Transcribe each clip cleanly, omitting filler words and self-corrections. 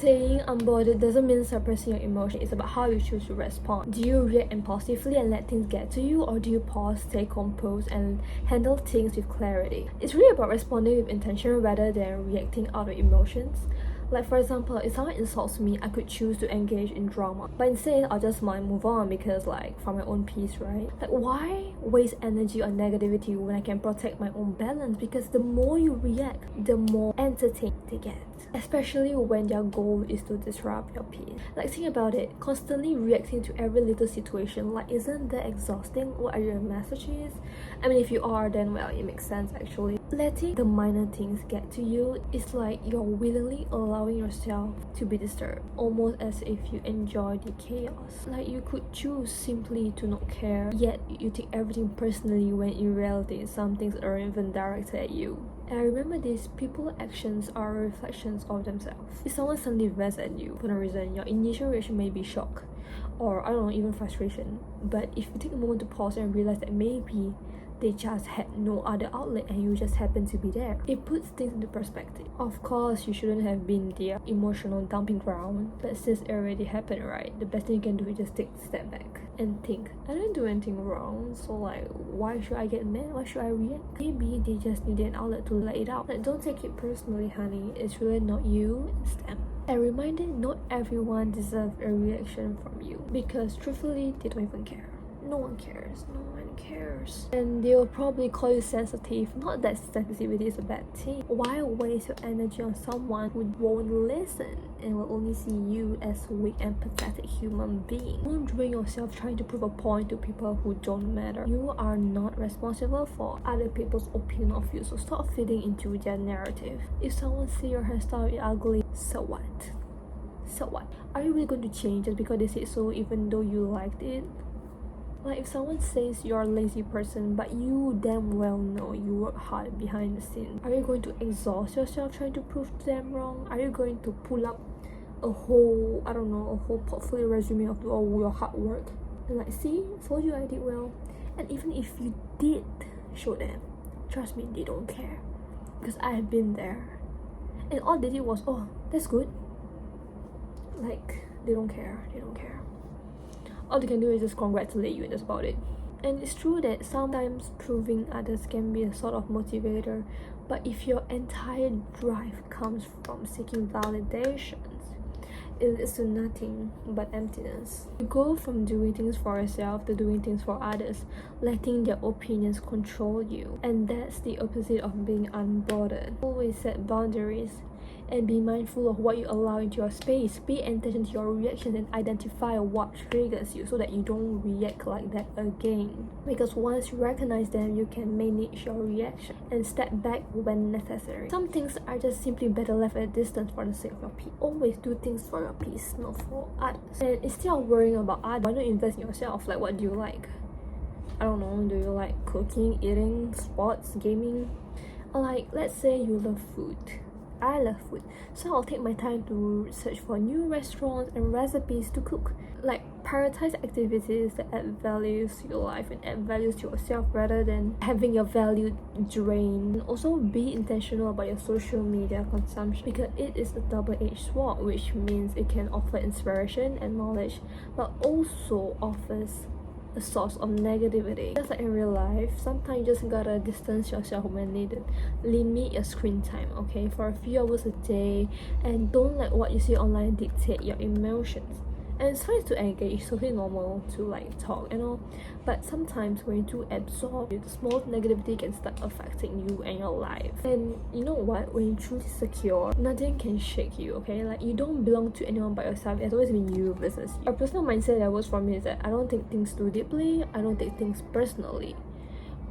Saying unbothered doesn't mean suppressing your emotion. It's about how you choose to respond. Do you react impulsively and let things get to you, or do you pause, stay composed, and handle things with clarity? It's really about responding with intention rather than reacting out of emotions. Like, for example, if someone insults me, I could choose to engage in drama, but instead I'll just move on because, like, for my own peace, right? Like, why waste energy on negativity when I can protect my own balance? Because the more you react, the more entertained they get, especially when their goal is to disrupt your peace. Like, think about it, constantly reacting to every little situation, like, isn't that exhausting? What are your messages? I mean, if you are, then well, it makes sense actually. Letting the minor things get to you is like you're willingly allowing yourself to be disturbed, almost as if you enjoy the chaos. Like, you could choose simply to not care, yet you take everything personally when in reality some things aren't even directed at you. And I remember this, people's actions are reflections of themselves. If someone suddenly vents at you for no reason, your initial reaction may be shock, or I don't know, even frustration. But if you take a moment to pause and realize that maybe they just had no other outlet and you just happen to be there, it puts things into perspective. Of course, you shouldn't have been their emotional dumping ground, but since it already happened, right, the best thing you can do is just take a step back and think, I didn't do anything wrong, so like, why should I get mad? Why should I react? Maybe they just need an outlet to let it out. Like, don't take it personally, honey. It's really not you, it's them. And reminder, not everyone deserves a reaction from you, because truthfully, they don't even care. No one cares. No one cares. And they'll probably call you sensitive. Not that sensitivity is a bad thing. Why waste your energy on someone who won't listen and will only see you as a weak and pathetic human being? Don't drain yourself trying to prove a point to people who don't matter. You are not responsible for other people's opinion of you, so stop feeding into their narrative. If someone says your hairstyle is ugly, so what? So what? Are you really going to change just because they said so even though you liked it? Like, if someone says you're a lazy person but you damn well know you work hard behind the scenes, are you going to exhaust yourself trying to prove them wrong? Are you going to pull up a whole, I don't know, a whole portfolio resume of all your hard work and like, see, I told you I did well? And even if you did show them, trust me, they don't care, because I have been there and all they did was, oh, that's good. Like, they don't care. All they can do is just congratulate you and that's about it. And it's true that sometimes proving others can be a sort of motivator, but if your entire drive comes from seeking validations, it leads to nothing but emptiness. You go from doing things for yourself to doing things for others, letting their opinions control you. And that's the opposite of being unbothered. Always set boundaries and be mindful of what you allow into your space. Pay attention to your reactions and identify what triggers you so that you don't react like that again. Because once you recognize them, you can manage your reaction and step back when necessary. Some things are just simply better left at a distance for the sake of your peace. Always do things for your peace, not for others. And instead of worrying about others, why not invest in yourself? Like, what do you like? I don't know, do you like cooking, eating, sports, gaming? Or like, let's say you love food. I love food, so I'll take my time to search for new restaurants and recipes to cook. Like, prioritize activities that add values to your life and add values to yourself rather than having your value drained. Also, be intentional about your social media consumption, because it is a double-edged sword, which means it can offer inspiration and knowledge, but also offers a source of negativity. Just like in real life, sometimes you just gotta distance yourself when needed. Limit your screen time, okay, for a few hours a day, and don't let what you see online dictate your emotions. And it's fine to engage, it's totally normal to like talk and all, but sometimes when you do absorb, the small negativity can start affecting you and your life. And you know what, when you're truly secure, nothing can shake you, okay? Like, you don't belong to anyone but yourself. It's always been you versus you. A personal mindset that works for me is that I don't take things too deeply, I don't take things personally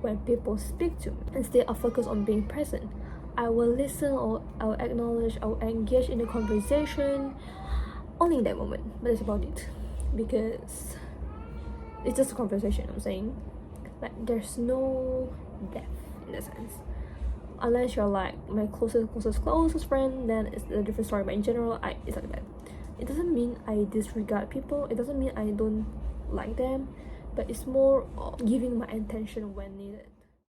when people speak to me. Instead, I focus on being present. I will listen, or I will acknowledge, I will engage in the conversation only in that moment, but that's about it, because it's just a conversation. I'm saying, like, there's no depth in that sense, unless you're like my closest friend, then it's a different story. But in general, it's like that. It doesn't mean I disregard people, it doesn't mean I don't like them, but it's more giving my attention when needed.